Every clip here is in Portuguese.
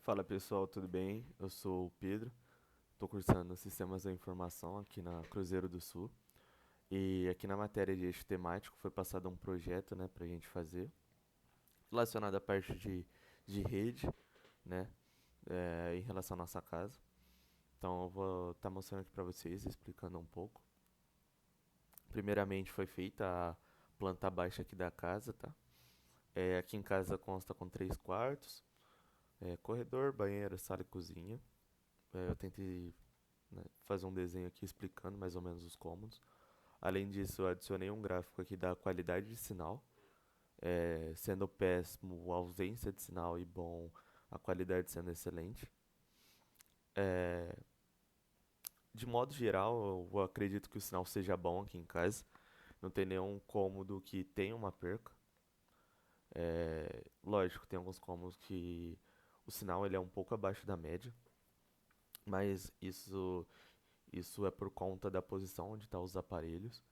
Fala pessoal, tudo bem? Eu sou o Pedro, estou cursando Sistemas da Informação aqui na Cruzeiro do Sul. E aqui na matéria de eixo temático foi passado um projeto, né, para a gente fazer, relacionado à parte de rede, né, em relação à nossa casa. Então eu vou estar mostrando aqui para vocês, explicando um pouco. Primeiramente foi feita a planta baixa aqui da casa, tá? Aqui em casa consta com 3 quartos, corredor, banheiro, sala e cozinha. Eu tentei, né, fazer um desenho aqui explicando mais ou menos os cômodos. Além disso, eu adicionei um gráfico aqui da qualidade de sinal, sendo péssimo a ausência de sinal e bom a qualidade sendo excelente. É, de modo geral, eu acredito que o sinal seja bom aqui em casa. Não tem nenhum cômodo que tenha uma perca. Lógico, tem alguns cômodos que o sinal ele é um pouco abaixo da média, mas isso é por conta da posição onde estão os aparelhos.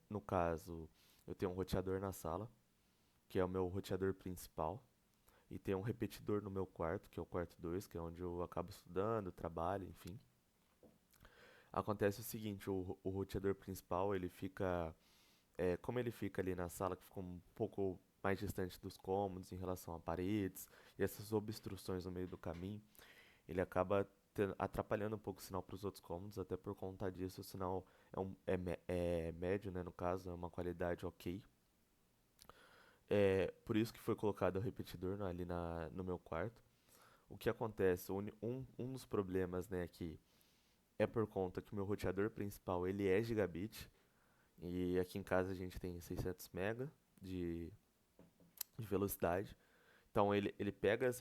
No caso, eu tenho um roteador na sala, que é o meu roteador principal, e tem um repetidor no meu quarto, que é o quarto 2, que é onde eu acabo estudando, trabalho, enfim. Acontece o seguinte, o roteador principal, ele fica, como ele fica ali na sala, que fica um pouco mais distante dos cômodos em relação a paredes e essas obstruções no meio do caminho, ele acaba atrapalhando um pouco o sinal para os outros cômodos, até por conta disso o sinal é médio, né, no caso, é uma qualidade ok. Por isso que foi colocado o repetidor ali no meu quarto. O que acontece, um dos problemas, né, aqui é por conta que o meu roteador principal ele é gigabit, e aqui em casa a gente tem 600 MB de velocidade. Então ele pega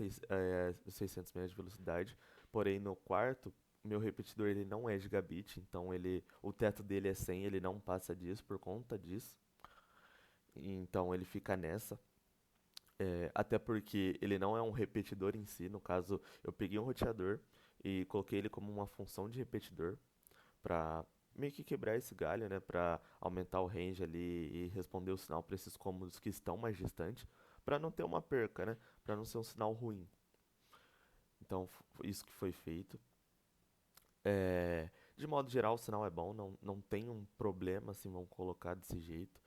os 600 MB de velocidade, porém no quarto, meu repetidor ele não é gigabit, então o teto dele é 100, ele não passa disso por conta disso. Então ele fica nessa. Até porque ele não é um repetidor em si, no caso eu peguei um roteador e coloquei ele como uma função de repetidor para meio que quebrar esse galho, né, para aumentar o range ali e responder o sinal para esses cômodos que estão mais distantes, para não ter uma perca, né, para não ser um sinal ruim. Então, isso que foi feito. De modo geral, o sinal é bom, não tem um problema, assim, vamos colocar desse jeito.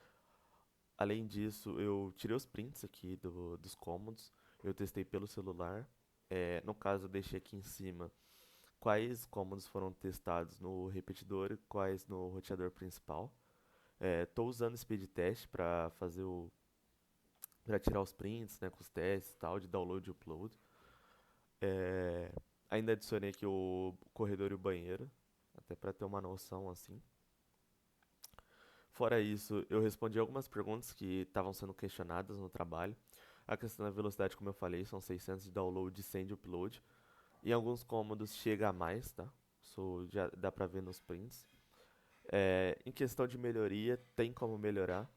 Além disso, eu tirei os prints aqui dos cômodos, eu testei pelo celular. No caso, eu deixei aqui em cima quais cômodos foram testados no repetidor e quais no roteador principal. Estou usando o speed test para tirar os prints, né, com os testes e tal, de download e upload. É, ainda adicionei aqui o corredor e o banheiro, até para ter uma noção assim. Fora isso, eu respondi algumas perguntas que estavam sendo questionadas no trabalho. A questão da velocidade, como eu falei, são 600 de download e 100 de upload. Em alguns cômodos chega a mais, tá? Isso já dá pra ver nos prints. Em questão de melhoria, tem como melhorar.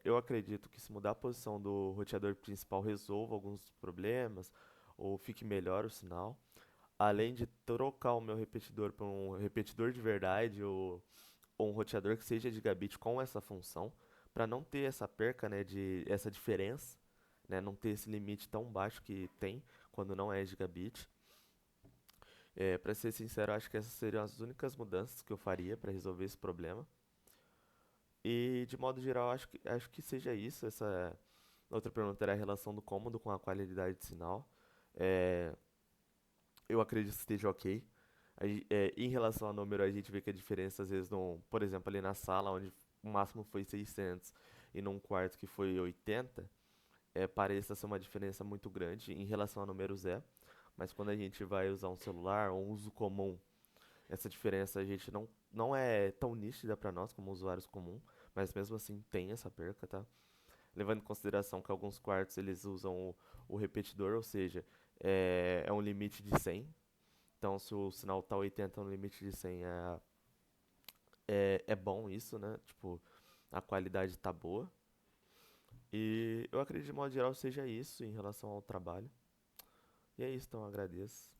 Eu acredito que se mudar a posição do roteador principal resolva alguns problemas ou fique melhor o sinal. Além de trocar o meu repetidor por um repetidor de verdade ou um roteador que seja gigabit com essa função, para não ter essa perca, né, essa diferença, né, não ter esse limite tão baixo que tem quando não é gigabit. Para ser sincero, acho que essas seriam as únicas mudanças que eu faria para resolver esse problema. E de modo geral, acho que seja isso. Essa outra pergunta era a relação do cômodo com a qualidade de sinal. É, eu acredito que esteja ok. Em relação ao número, a gente vê que a diferença às vezes, por exemplo, ali na sala, onde o máximo foi 600 e num quarto que foi 80, pareça ser uma diferença muito grande em relação a números mas quando a gente vai usar um celular ou um uso comum, essa diferença a gente não é tão nítida para nós como usuários comuns, mas mesmo assim tem essa perca, tá? Levando em consideração que alguns quartos eles usam o repetidor, ou seja, é um limite de 100. Então, se o sinal tá 80 no limite de 100, é bom isso, né? Tipo, a qualidade tá boa. E eu acredito de modo geral seja isso em relação ao trabalho. E é isso, então eu agradeço.